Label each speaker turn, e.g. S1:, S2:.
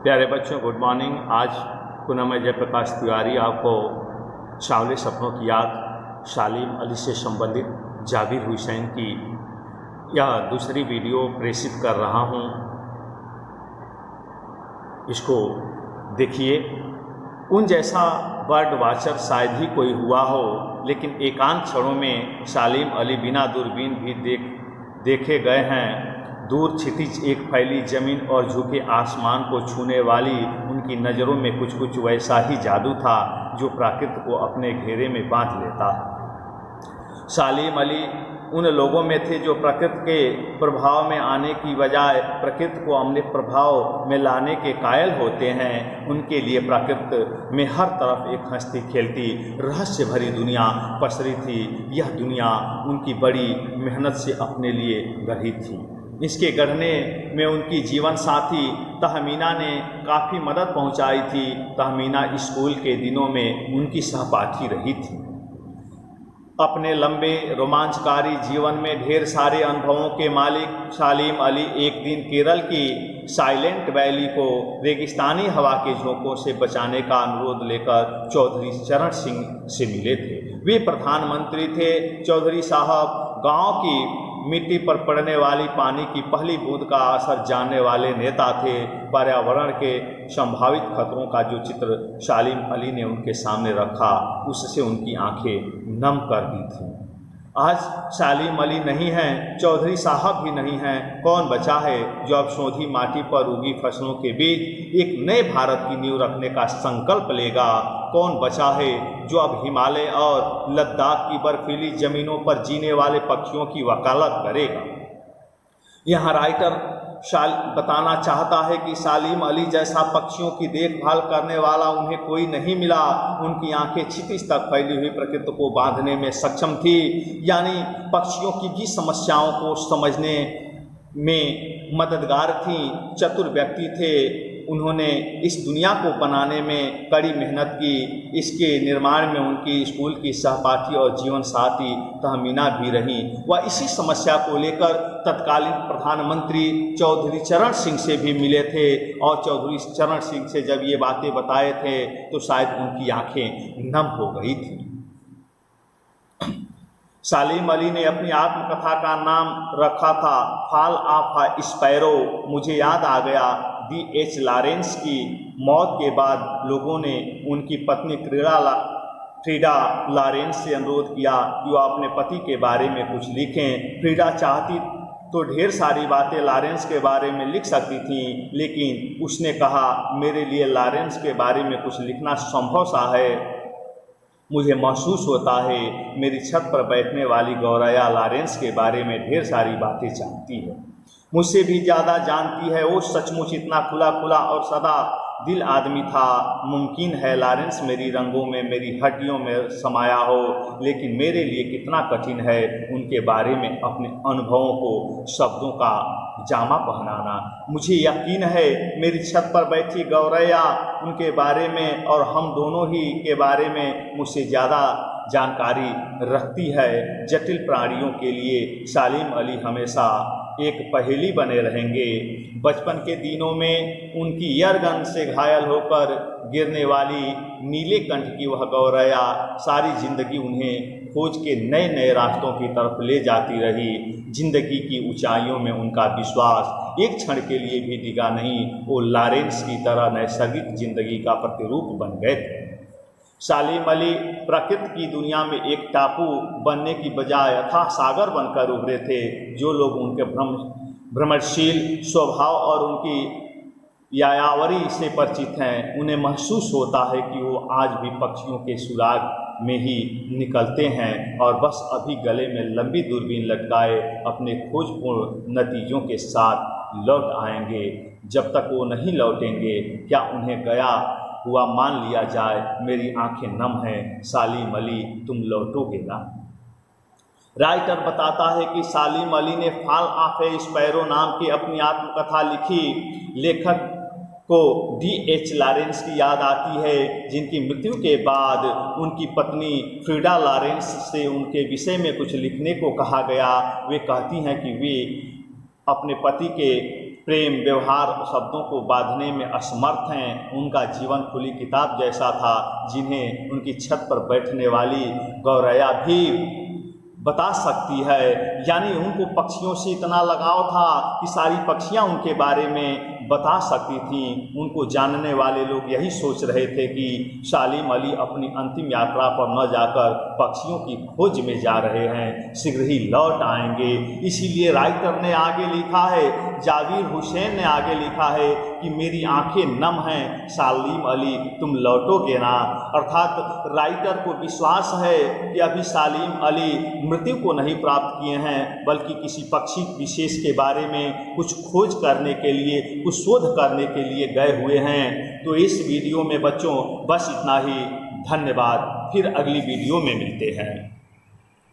S1: प्यारे बच्चों, good morning. आज पुनः मैं जयप्रकाश तिवारी आपको सांवले सपनों की याद सालिम अली से संबंधित जाबिर हुसैन की यह दूसरी वीडियो प्रेषित कर रहा हूँ। इसको देखिए। उन जैसा बर्ड वाचर शायद ही कोई हुआ हो, लेकिन एकांत क्षणों में सालिम अली बिना दूरबीन भी देखे गए हैं। दूर क्षितिज एक फैली जमीन और झुके आसमान को छूने वाली उनकी नज़रों में कुछ कुछ वैसा ही जादू था जो प्रकृति को अपने घेरे में बांध लेता है। सालिम अली उन लोगों में थे जो प्रकृति के प्रभाव में आने की बजाय प्रकृति को अपने प्रभाव में लाने के कायल होते हैं। उनके लिए प्रकृति में हर तरफ एक हंसती खेलती रहस्य भरी दुनिया पसरी थी। यह दुनिया उनकी बड़ी मेहनत से अपने लिए गढ़ी थी। इसके गढ़ने में उनकी जीवन साथी तहमीना ने काफ़ी मदद पहुंचाई थी। तहमीना स्कूल के दिनों में उनकी सहपाठी रही थी। अपने लंबे रोमांचकारी जीवन में ढेर सारे अनुभवों के मालिक सालिम अली एक दिन केरल की साइलेंट वैली को रेगिस्तानी हवा के झोंकों से बचाने का अनुरोध लेकर चौधरी चरण सिंह से मिले थे। वे प्रधानमंत्री थे। चौधरी साहब गांव की मिट्टी पर पड़ने वाली पानी की पहली बूंद का असर जानने वाले नेता थे। पर्यावरण के संभावित खतरों का जो चित्र सालिम अली ने उनके सामने रखा, उससे उनकी आंखें नम कर दी थीं। आज सालिम अली नहीं हैं, चौधरी साहब भी नहीं हैं। कौन बचा है जो अब सोंधी माटी पर उगी फसलों के बीच एक नए भारत की नींव रखने का संकल्प लेगा? कौन बचा है जो अब हिमालय और लद्दाख की बर्फीली जमीनों पर जीने वाले पक्षियों की वकालत करेगा? यहाँ राइटर बताना चाहता है कि सालिम अली जैसा पक्षियों की देखभाल करने वाला उन्हें कोई नहीं मिला। उनकी आंखें क्षितिज तक फैली हुई प्रकृति को बांधने में सक्षम थी, यानी पक्षियों की भी समस्याओं को समझने में मददगार थी। चतुर व्यक्ति थे। उन्होंने इस दुनिया को बनाने में कड़ी मेहनत की। इसके निर्माण में उनकी स्कूल की सहपाठी और जीवन साथी तहमीना भी रहीं। वह इसी समस्या को लेकर तत्कालीन प्रधानमंत्री चौधरी चरण सिंह से भी मिले थे और चौधरी चरण सिंह से जब ये बातें बताए थे तो शायद उनकी आंखें नम हो गई थी। सालिम अली ने अपनी आत्मकथा का नाम रखा था फॉल ऑफ अ स्पैरो। मुझे याद आ गया D.H. लॉरेंस की मौत के बाद लोगों ने उनकी पत्नी फ्रीडा लॉरेंस से अनुरोध किया कि वह अपने पति के बारे में कुछ लिखें। फ्रीडा चाहती तो ढेर सारी बातें लॉरेंस के बारे में लिख सकती थीं, लेकिन उसने कहा, मेरे लिए लॉरेंस के बारे में कुछ लिखना संभव सा है। मुझे महसूस होता है मेरी छत पर बैठने वाली गौरैया लॉरेंस के बारे में ढेर सारी बातें जानती है, मुझसे भी ज़्यादा जानती है। वो सचमुच इतना खुला खुला और सदा दिल आदमी था। मुमकिन है लॉरेंस मेरी रंगों में, मेरी हड्डियों में समाया हो, लेकिन मेरे लिए कितना कठिन है उनके बारे में अपने अनुभवों को शब्दों का जामा पहनाना। मुझे यकीन है मेरी छत पर बैठी गौरैया उनके बारे में और हम दोनों ही के बारे में मुझसे ज़्यादा जानकारी रखती है। जटिल प्राणियों के लिए सालिम अली हमेशा एक पहेली बने रहेंगे। बचपन के दिनों में उनकी एयरगन से घायल होकर गिरने वाली नीले कंठ की वह गौरैया सारी जिंदगी उन्हें खोज के नए नए रास्तों की तरफ ले जाती रही। जिंदगी की ऊंचाइयों में उनका विश्वास एक क्षण के लिए भी डिगा नहीं। वो लॉरेंस की तरह नैसर्गिक जिंदगी का प्रतिरूप बन गए थे। सालिम अली प्रकृति की दुनिया में एक टापू बनने की बजाय अथाह सागर बनकर उभरे थे। जो लोग उनके भ्रमणशील स्वभाव और उनकी यायावरी से परिचित हैं, उन्हें महसूस होता है कि वो आज भी पक्षियों के सुराग में ही निकलते हैं और बस अभी गले में लंबी दूरबीन लटकाए अपने खोजपूर्ण नतीजों के साथ लौट आएंगे। जब तक वो नहीं लौटेंगे, क्या उन्हें गया हुआ मान लिया जाए? मेरी आंखें नम हैं। सालिम अली, तुम लौटोगे ना? राइटर बताता है कि सालिम अली ने फॉल ऑफ ए स्पैरो नाम की अपनी आत्मकथा लिखी। लेखक को D.H. लॉरेंस की याद आती है, जिनकी मृत्यु के बाद उनकी पत्नी फ्रीडा लॉरेंस से उनके विषय में कुछ लिखने को कहा गया। वे कहती हैं कि वे अपने पति के प्रेम व्यवहार शब्दों को बांधने में असमर्थ हैं। उनका जीवन खुली किताब जैसा था, जिन्हें उनकी छत पर बैठने वाली गौरैया भी बता सकती है। यानी उनको पक्षियों से इतना लगाव था कि सारी पक्षियां उनके बारे में बता सकती थीं। उनको जानने वाले लोग यही सोच रहे थे कि सालिम अली अपनी अंतिम यात्रा पर न जाकर पक्षियों की खोज में जा रहे हैं, शीघ्र ही लौट आएंगे। इसीलिए राइटर ने आगे लिखा है, जाविर हुसैन ने आगे लिखा है कि मेरी आंखें नम हैं, सालिम अली तुम लौटोगे ना। अर्थात राइटर को विश्वास है कि अभी सालिम अली मृत्यु को नहीं प्राप्त किए हैं, बल्कि किसी पक्षी विशेष के बारे में कुछ खोज करने के लिए, कुछ शोध करने के लिए गए हुए हैं। तो इस वीडियो में बच्चों बस इतना ही। धन्यवाद। फिर अगली वीडियो में मिलते हैं।